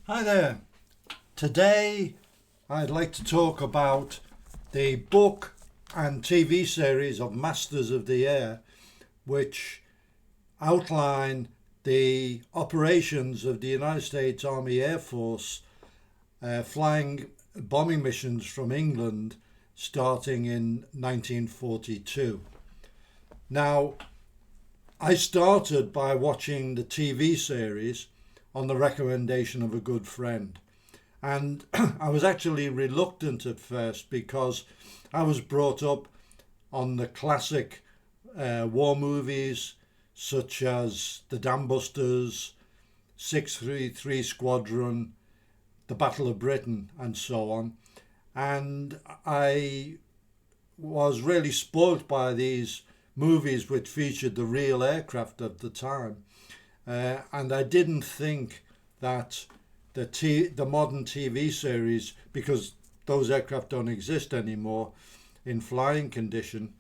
Hi there. Today I'd like to talk about the book and TV series of Masters of the Air, which outline the operations of the United States Army Air Force flying bombing missions from England starting in 1942. Now, I started by watching the TV series on the recommendation of a good friend. And I was actually reluctant at first because I was brought up on the classic war movies such as The Dam Busters, 633 Squadron, The Battle of Britain, and so on. And I was really spoilt by these movies which featured the real aircraft of the time. And I didn't think that the modern TV series, because those aircraft don't exist anymore in flying condition,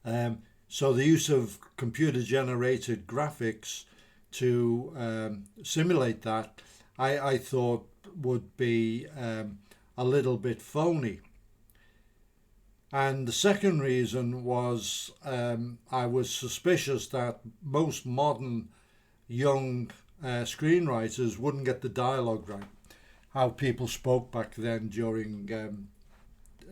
so the use of computer generated graphics to simulate that, I thought would be a little bit phony. And the second reason was I was suspicious that most modern young screenwriters wouldn't get the dialogue right, how people spoke back then during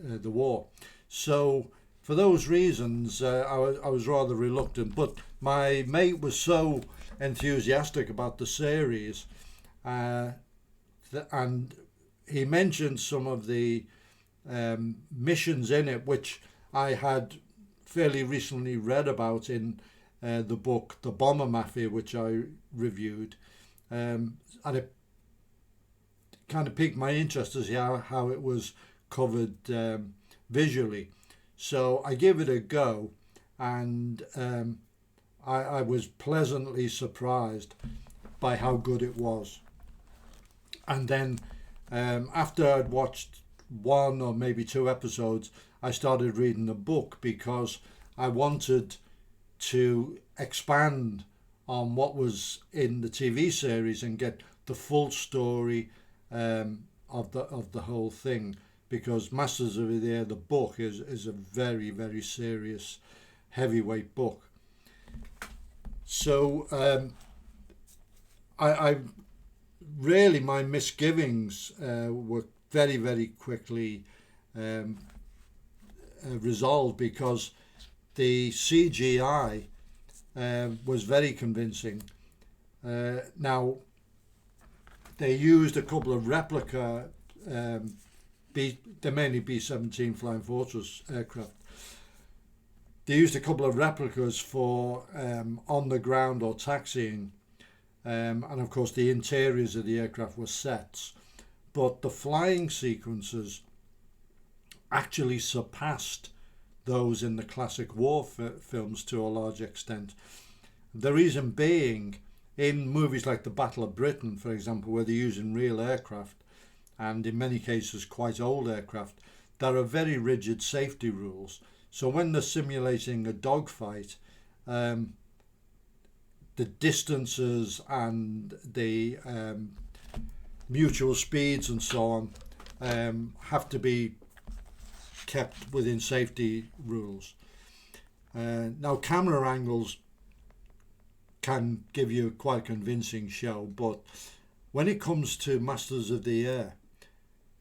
the war. So for those reasons, I was rather reluctant. But my mate was so enthusiastic about the series, and he mentioned some of the missions in it, which I had fairly recently read about in the book The Bomber Mafia, which I reviewed, and it kind of piqued my interest to see how it was covered visually. So I gave it a go, and I was pleasantly surprised by how good it was. And then after I'd watched one or maybe two episodes, I started reading the book because I wanted to expand on what was in the TV series and get the full story of the whole thing. Because Masters of the Air, the book, is a very, very serious, heavyweight book. So I really, my misgivings were very, very quickly resolved because the CGI was very convincing. Now, they used a couple of replica, they're mainly B-17 Flying Fortress aircraft. They used a couple of replicas for on the ground or taxiing, and of course the interiors of the aircraft were sets. But the flying sequences actually surpassed those in the classic war films to a large extent. The reason being, in movies like the Battle of Britain, for example, where they're using real aircraft, and in many cases quite old aircraft, there are very rigid safety rules. So when they're simulating a dogfight, the distances and the mutual speeds and so on have to be kept within safety rules. Now, camera angles can give you quite a convincing show, but when it comes to Masters of the Air,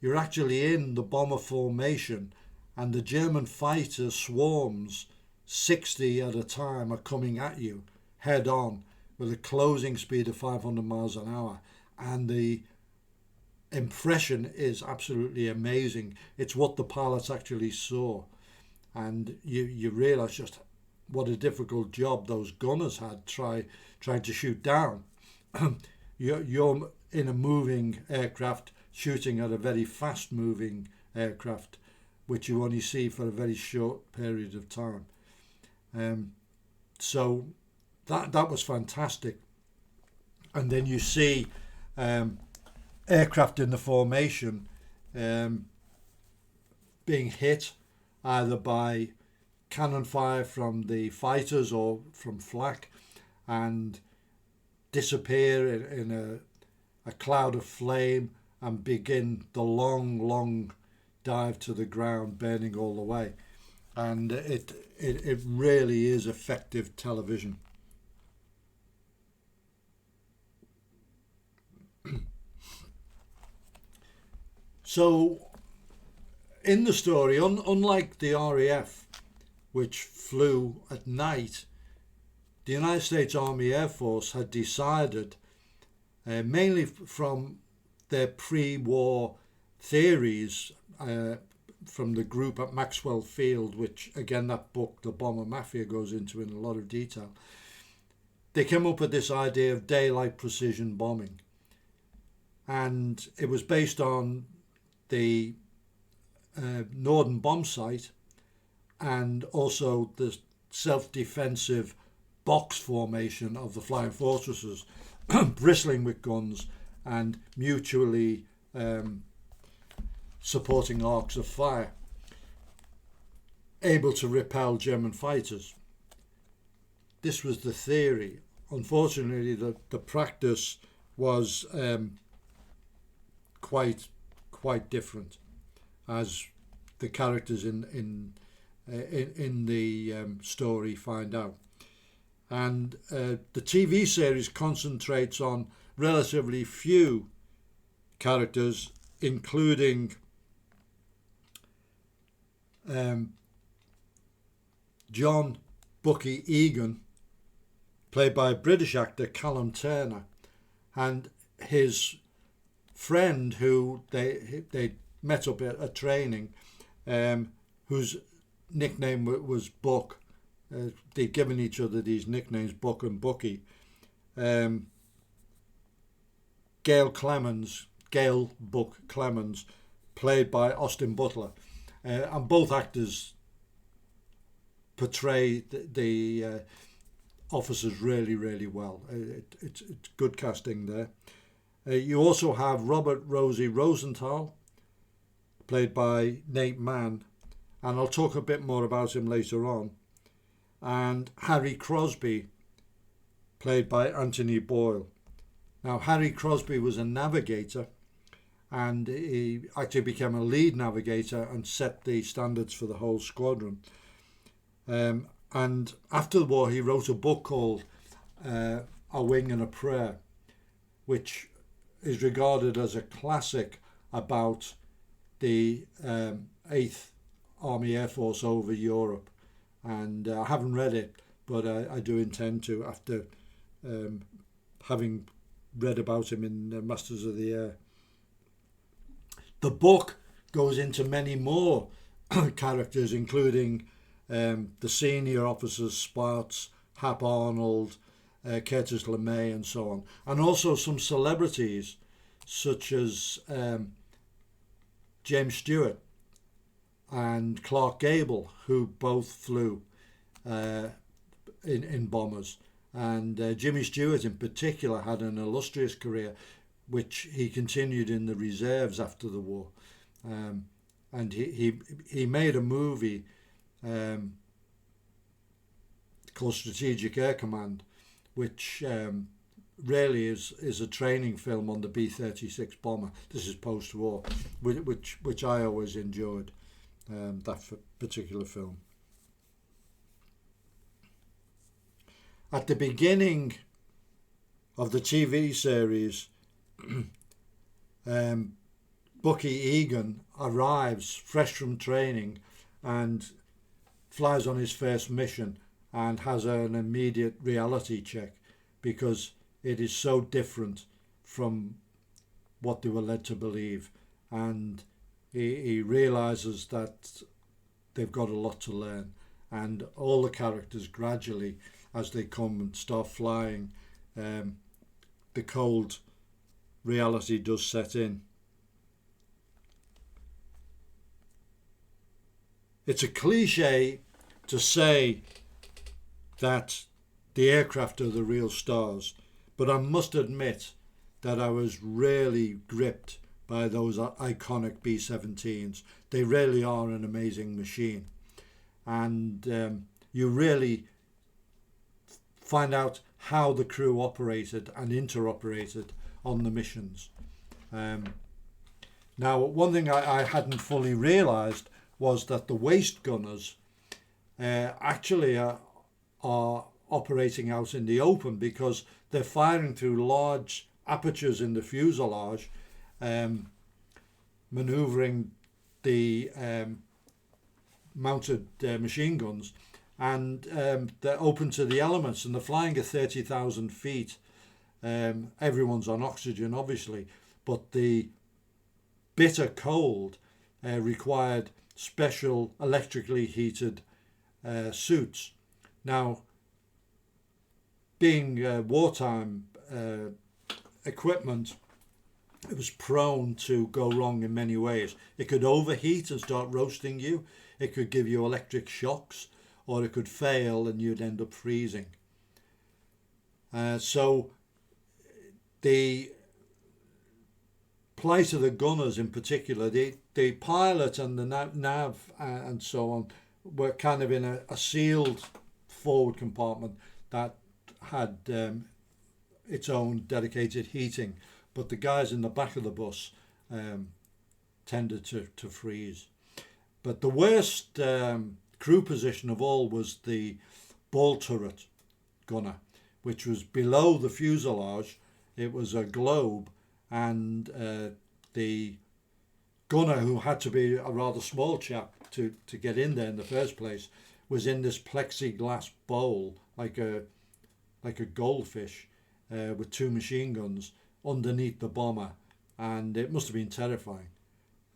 you're actually in the bomber formation, and the German fighter swarms, 60 at a time, are coming at you head on with a closing speed of 500 miles an hour, and the impression is absolutely amazing. It's what the pilots actually saw, and you realise just what a difficult job those gunners had trying to shoot down. You're in a moving aircraft shooting at a very fast moving aircraft, which you only see for a very short period of time. So that was fantastic. And then you see aircraft in the formation being hit either by cannon fire from the fighters or from flak and disappear in a cloud of flame and begin the long dive to the ground, burning all the way. And it really is effective television. So in the story, unlike the RAF, which flew at night, the United States Army Air Force had decided, mainly from their pre-war theories from the group at Maxwell Field, which again that book, The Bomber Mafia, goes into in a lot of detail. They came up with this idea of daylight precision bombing, and it was based on the Norden bomb site and also the self-defensive box formation of the flying fortresses, bristling with guns and mutually supporting arcs of fire, able to repel German fighters. This was the theory. Unfortunately, the practice was quite different, as the characters in the story find out. And the TV series concentrates on relatively few characters, including John Bucky Egan, played by British actor Callum Turner, and his friend who they met up at training, whose nickname was Buck. They'd given each other these nicknames, Buck and Bucky. Gail Buck Clemens, played by Austin Butler, and both actors portray the officers really well. It's good casting there. You also have Robert Rosie Rosenthal, played by Nate Mann, and I'll talk a bit more about him later on, and Harry Crosby, played by Anthony Boyle. Now, Harry Crosby was a navigator, and he actually became a lead navigator and set the standards for the whole squadron. And after the war, he wrote a book called A Wing and a Prayer, which is regarded as a classic about the 8th Army Air Force over Europe. And I haven't read it, but I do intend to, after having read about him in Masters of the Air. The book goes into many more characters, including the senior officers, Sparts, Hap Arnold, Curtis LeMay, and so on, and also some celebrities such as James Stewart and Clark Gable, who both flew in bombers, and Jimmy Stewart in particular had an illustrious career, which he continued in the reserves after the war, and he made a movie called Strategic Air Command, which really is a training film on the B-36 bomber. This is post-war, which I always enjoyed, that particular film. At the beginning of the TV series, Bucky Egan arrives fresh from training and flies on his first mission and has an immediate reality check, because it is so different from what they were led to believe, and he realizes that they've got a lot to learn, and all the characters gradually, as they come and start flying, the cold reality does set in. It's a cliche to say that the aircraft are the real stars, but I must admit that I was really gripped by those iconic B-17s. They really are an amazing machine, and you really find out how the crew operated and interoperated on the missions. Now, one thing I hadn't fully realised was that the waist gunners actually are operating out in the open, because they're firing through large apertures in the fuselage, manoeuvring the mounted machine guns, and they're open to the elements, and they're flying at 30,000 feet. Everyone's on oxygen, obviously, but the bitter cold required special electrically heated suits. Now, being wartime equipment, it was prone to go wrong in many ways. It could overheat and start roasting you. It could give you electric shocks, or it could fail and you'd end up freezing. So the plight of the gunners in particular, the pilot and the nav and so on were kind of in a sealed forward compartment that had its own dedicated heating, but the guys in the back of the bus tended to freeze. But the worst crew position of all was the ball turret gunner, which was below the fuselage. It was a globe, and the gunner, who had to be a rather small chap to get in there in the first place, was in this plexiglass bowl like a goldfish with two machine guns underneath the bomber, and it must have been terrifying.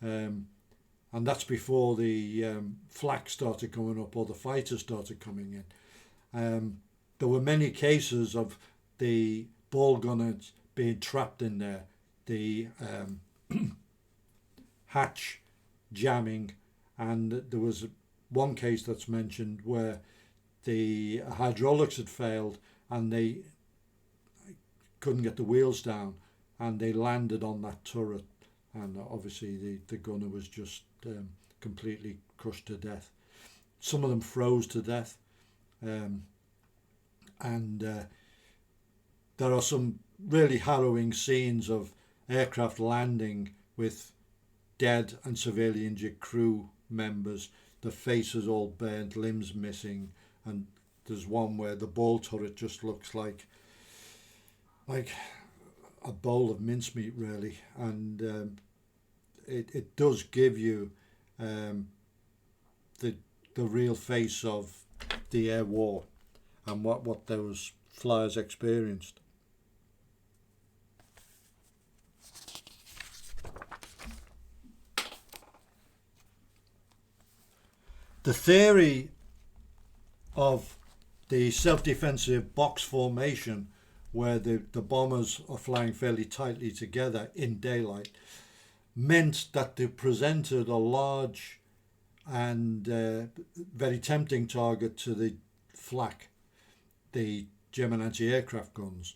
And that's before the flak started coming up or the fighters started coming in. There were many cases of the ball gunners being trapped in there, the hatch jamming, and there was one case that's mentioned where the hydraulics had failed and they couldn't get the wheels down, and they landed on that turret, and obviously the gunner was just completely crushed to death. Some of them froze to death, and there are some really harrowing scenes of aircraft landing with dead and severely injured crew members, the faces all burnt, limbs missing, and there's one where the ball turret just looks like a bowl of mincemeat, really, and it does give you the real face of the air war and what those flyers experienced. The theory of the self-defensive box formation, where the bombers are flying fairly tightly together in daylight, meant that they presented a large and very tempting target to the flak, the German anti-aircraft guns.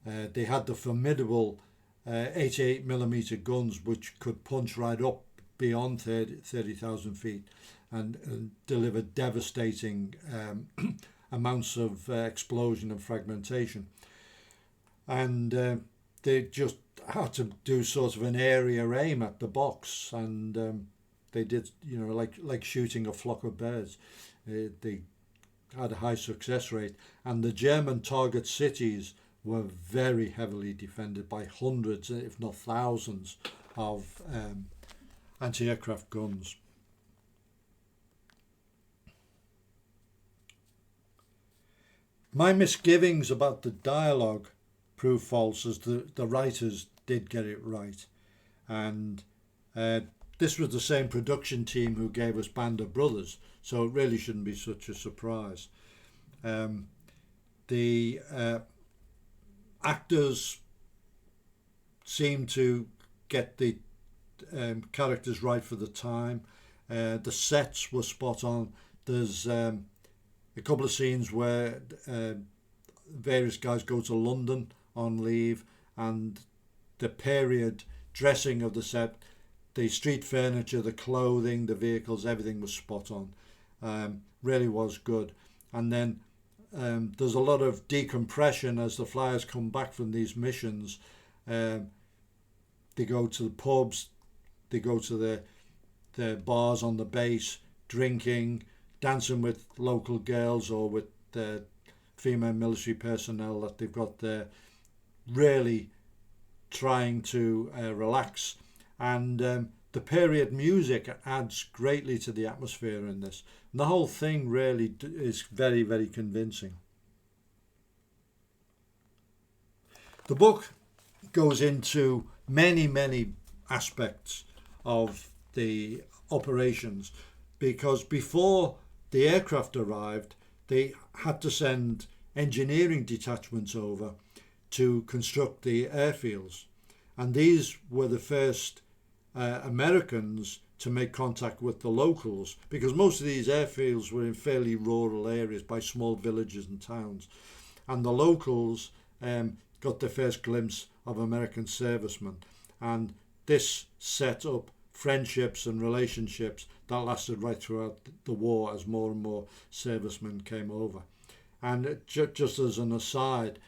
They had the formidable 88mm guns, which could punch right up beyond 30,000 feet and deliver devastating amounts of explosion and fragmentation. And they just had to do sort of an area aim at the box, and they did, like shooting a flock of birds. They had a high success rate, and the German target cities were very heavily defended by hundreds, if not thousands, of anti-aircraft guns. My misgivings about the dialogue proved false, as the writers did get it right, and this was the same production team who gave us Band of Brothers, so it really shouldn't be such a surprise. The actors seem to get the characters right for the time. The sets were spot on. There's a couple of scenes where various guys go to London on leave, and the period dressing of the set, the street furniture, the clothing, the vehicles, everything was spot on. Really was good. And then there's a lot of decompression as the flyers come back from these missions. They go to the pubs, they go to the bars on the base, drinking, dancing with local girls or with the female military personnel that they've got there, really trying to relax. And the period music adds greatly to the atmosphere in this. And the whole thing really is very, very convincing. The book goes into many, many aspects of the operations, because before the aircraft arrived, they had to send engineering detachments over to construct the airfields. And these were the first Americans to make contact with the locals, because most of these airfields were in fairly rural areas by small villages and towns. And the locals got their first glimpse of American servicemen. And this set up friendships and relationships that lasted right throughout the war as more and more servicemen came over. And just as an aside,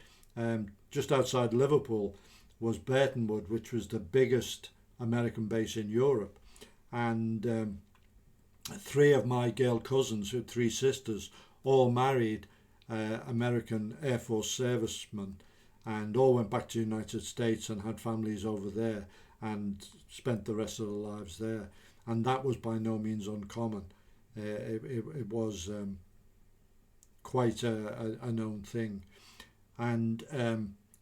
just outside Liverpool was Burtonwood, which was the biggest American base in Europe. And three of my girl cousins, who had three sisters, all married American Air Force servicemen, and all went back to the United States and had families over there and spent the rest of their lives there. And that was by no means uncommon. It was quite a known thing. And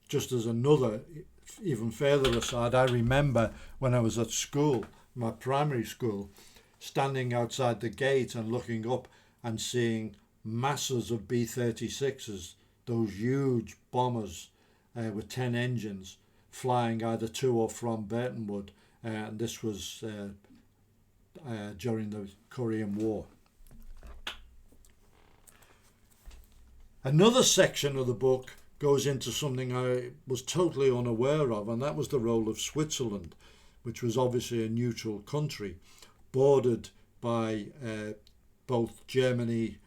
just as another, even further aside, I remember when I was at school, my primary school, standing outside the gate and looking up and seeing masses of B-36s, those huge bombers with 10 engines, flying either to or from Burtonwood. And this was during the Korean War. Another section of the book goes into something I was totally unaware of, and that was the role of Switzerland, which was obviously a neutral country, bordered by both Germany,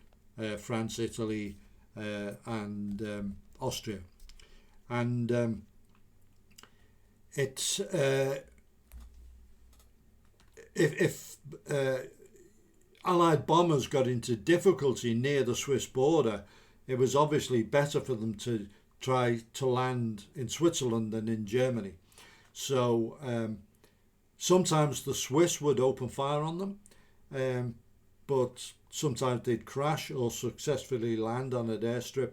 France, Italy, and Austria. And it's if Allied bombers got into difficulty near the Swiss border, it was obviously better for them to try to land in Switzerland than in Germany. So sometimes the Swiss would open fire on them, but sometimes they'd crash or successfully land on an airstrip.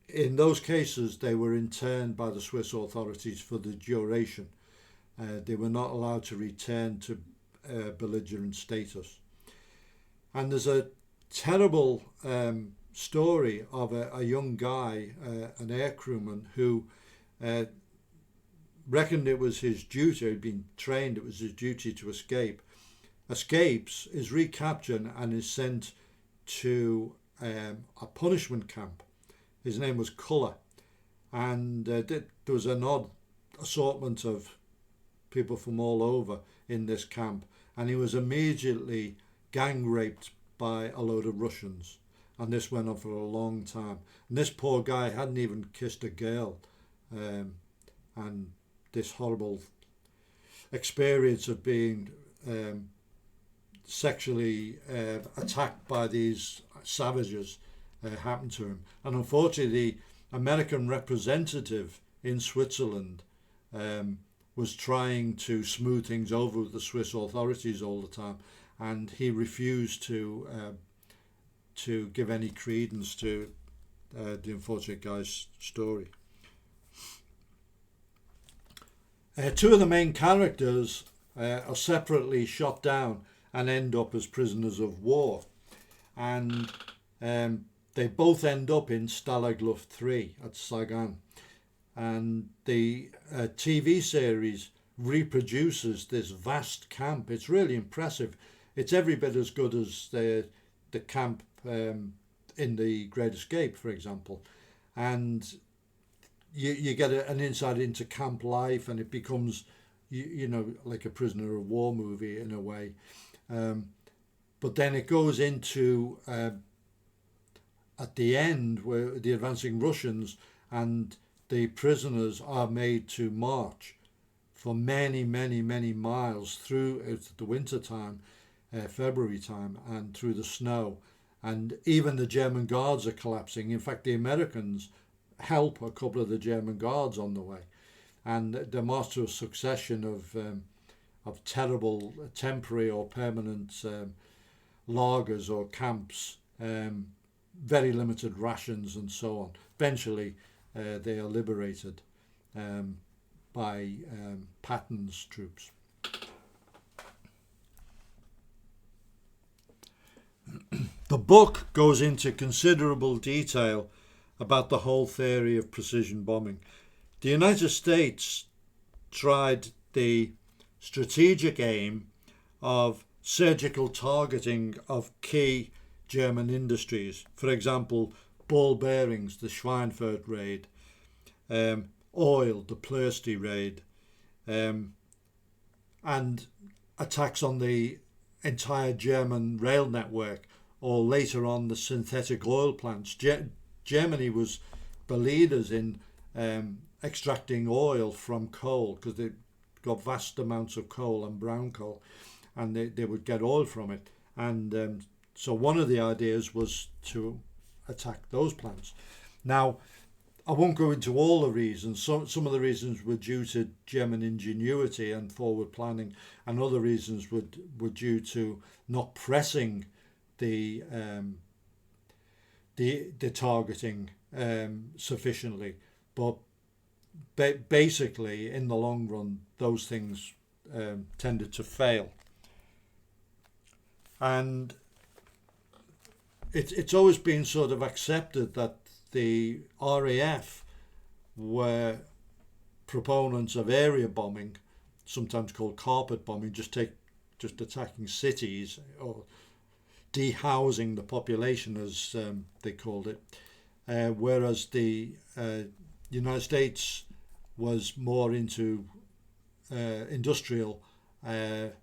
In those cases, they were interned by the Swiss authorities for the duration. They were not allowed to return to belligerent status. And there's a terrible story of a young guy, an air crewman, who reckoned it was his duty, he'd been trained, it was his duty to escape. Escapes, is recaptured and is sent to a punishment camp. His name was Culler, and there was an odd assortment of people from all over in this camp, and he was immediately gang raped by a load of Russians, and this went on for a long time. And this poor guy hadn't even kissed a girl, and this horrible experience of being sexually attacked by these savages happened to him. And unfortunately, the American representative in Switzerland was trying to smooth things over with the Swiss authorities all the time, and he refused to give any credence to the unfortunate guy's story. Two of the main characters are separately shot down and end up as prisoners of war, and they both end up in Stalag Luft 3 at Sagan. And the TV series reproduces this vast camp. It's really impressive. It's every bit as good as the camp in The Great Escape, for example. And you get an insight into camp life, and it becomes, you know, like a prisoner of war movie in a way. But then it goes into a at the end, where the advancing Russians and the prisoners are made to march for many, many, many miles through the winter time, February time, and through the snow. And even the German guards are collapsing. In fact, the Americans help a couple of the German guards on the way. And they march to a succession of terrible temporary or permanent lagers or camps, very limited rations and so on. Eventually, they are liberated by Patton's troops. The book goes into considerable detail about the whole theory of precision bombing. The United States tried the strategic aim of surgical targeting of key German industries. For example, ball bearings, the Schweinfurt raid, oil, the Plösti raid, and attacks on the entire German rail network, or later on the synthetic oil plants. Germany was the leaders in extracting oil from coal, because they got vast amounts of coal and brown coal, and they would get oil from it. And so one of the ideas was to attack those plants. Now, I won't go into all the reasons. Some of the reasons were due to German ingenuity and forward planning, and other reasons were due to not pressing the targeting sufficiently. But basically, in the long run, those things tended to fail. And it's always been sort of accepted that the RAF were proponents of area bombing, sometimes called carpet bombing, just attacking cities or dehousing the population, as they called it, whereas the United States was more into industrial,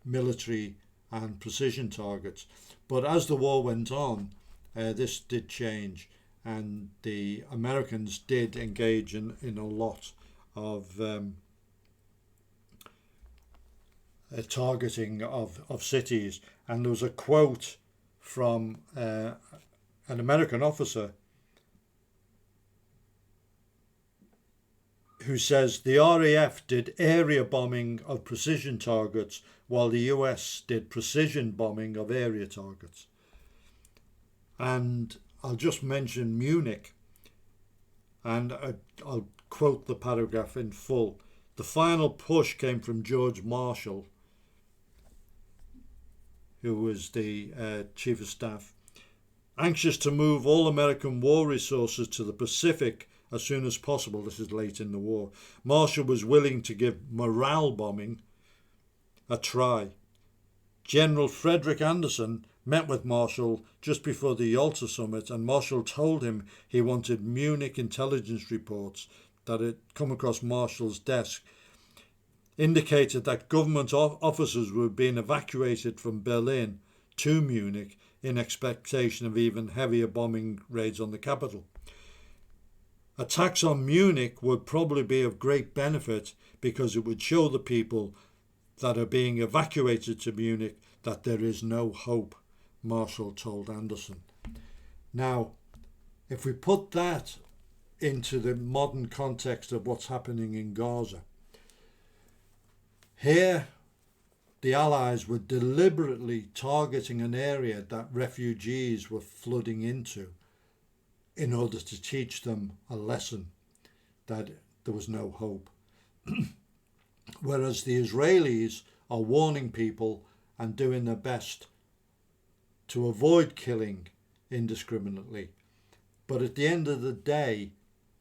military and precision targets. But as the war went on, this did change, and the Americans did engage in a lot of targeting of cities. And there was a quote from an American officer who says, "The RAF did area bombing of precision targets while the US did precision bombing of area targets." And I'll just mention Munich, and I'll quote the paragraph in full. "The final push came from George Marshall, who was the Chief of Staff, anxious to move all American war resources to the Pacific as soon as possible." This is late in the war. "Marshall was willing to give morale bombing a try. General Frederick Anderson met with Marshall just before the Yalta summit, and Marshall told him he wanted Munich intelligence reports that had come across Marshall's desk, indicated that government officers were being evacuated from Berlin to Munich in expectation of even heavier bombing raids on the capital. Attacks on Munich would probably be of great benefit because it would show the people that are being evacuated to Munich that there is no hope," Marshall told Anderson. Now, if we put that into the modern context of what's happening in Gaza, here the Allies were deliberately targeting an area that refugees were flooding into in order to teach them a lesson that there was no hope. Whereas the Israelis are warning people and doing their best to avoid killing indiscriminately. But at the end of the day,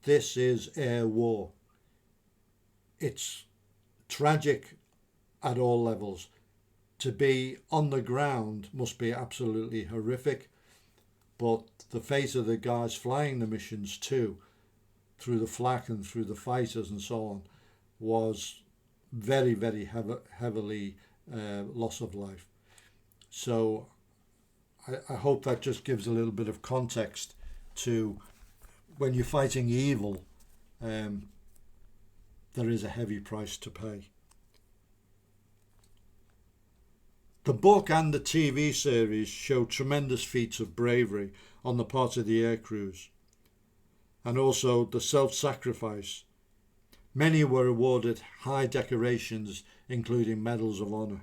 this is air war. It's tragic at all levels. To be on the ground must be absolutely horrific, but the fate of the guys flying the missions too, through the flak and through the fighters and so on, was very, very heavily loss of life. So I hope that just gives a little bit of context to when you're fighting evil, there is a heavy price to pay. The book and the TV series show tremendous feats of bravery on the part of the air crews, and also the self-sacrifice. Many were awarded high decorations, including medals of honour.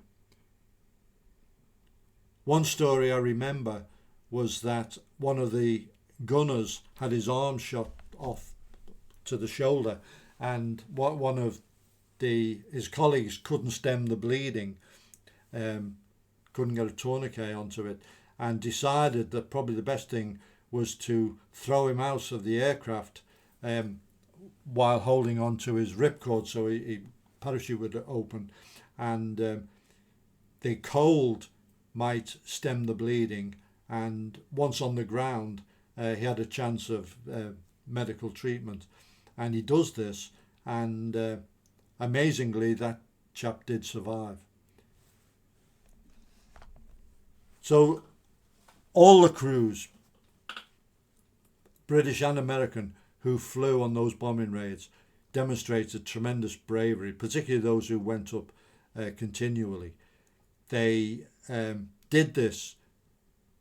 One story I remember was that one of the gunners had his arm shot off to the shoulder, and one of his colleagues couldn't stem the bleeding, couldn't get a tourniquet onto it, and decided that probably the best thing was to throw him out of the aircraft while holding on to his ripcord so he parachute would open, and the cold might stem the bleeding, and once on the ground he had a chance of medical treatment, and he does this, and amazingly that chap did survive. So all the crews, British and American, who flew on those bombing raids demonstrated tremendous bravery, particularly those who went up continually. They did this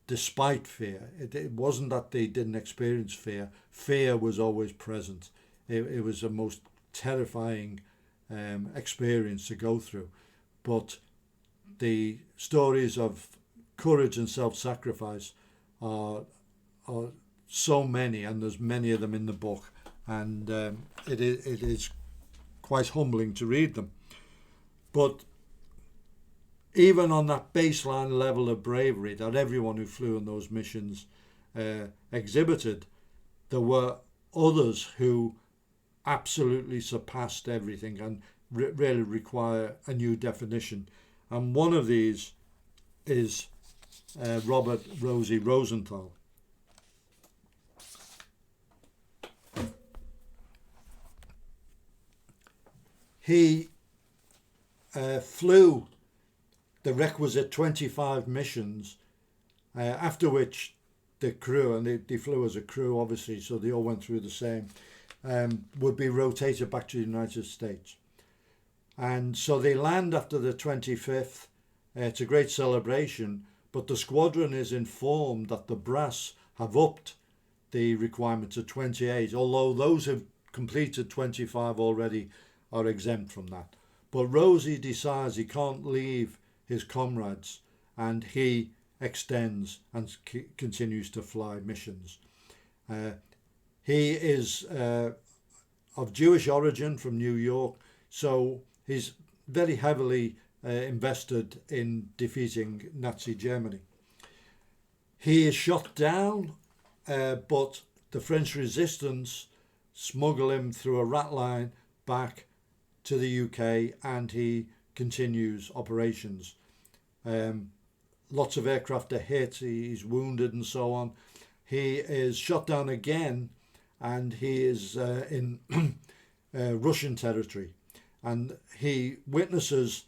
despite fear. It wasn't that they didn't experience fear. Fear was always present. It was a most terrifying experience to go through. But the stories of courage and self-sacrifice are so many, and there's many of them in the book, and it is quite humbling to read them. But even on that baseline level of bravery that everyone who flew on those missions exhibited, there were others who absolutely surpassed everything and really require a new definition. And one of these is Robert Rosie Rosenthal. He flew the requisite 25 missions, after which the crew, and they flew as a crew obviously, so they all went through the same, would be rotated back to the United States. And so they land after the 25th. It's a great celebration, but the squadron is informed that the brass have upped the requirement to 28, although those who've completed 25 already are exempt from that. But Rosie decides he can't leave his comrades, and he extends and continues to fly missions. He is of Jewish origin from New York, so he's very heavily invested in defeating Nazi Germany. He is shot down, but the French resistance smuggle him through a rat line back to the UK, and he continues operations. Lots of aircraft are hit, he's wounded and so on. He is shot down again, and he is in Russian territory, and he witnesses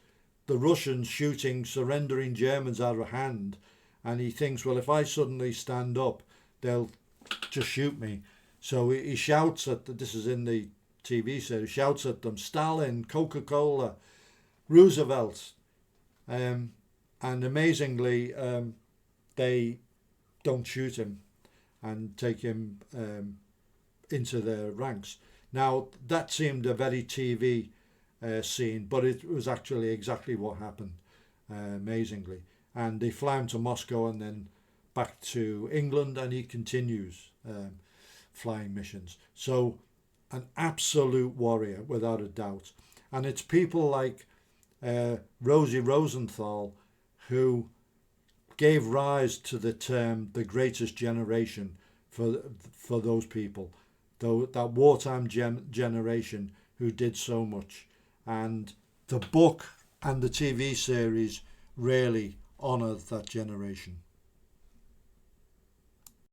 the Russians shooting surrendering Germans out of hand, and he thinks, well, if I suddenly stand up, they'll just shoot me. So he shouts at this is in the TV series, shouts at them, Stalin, Coca-Cola, Roosevelt, and amazingly they don't shoot him and take him into their ranks. Now that seemed a very TV scene, but it was actually exactly what happened, amazingly. And they fly him to Moscow and then back to England, and he continues flying missions. So an absolute warrior without a doubt. And it's people like Rosie Rosenthal who gave rise to the term the greatest generation for those people, though that wartime generation who did so much. And the book and the TV series really honour that generation.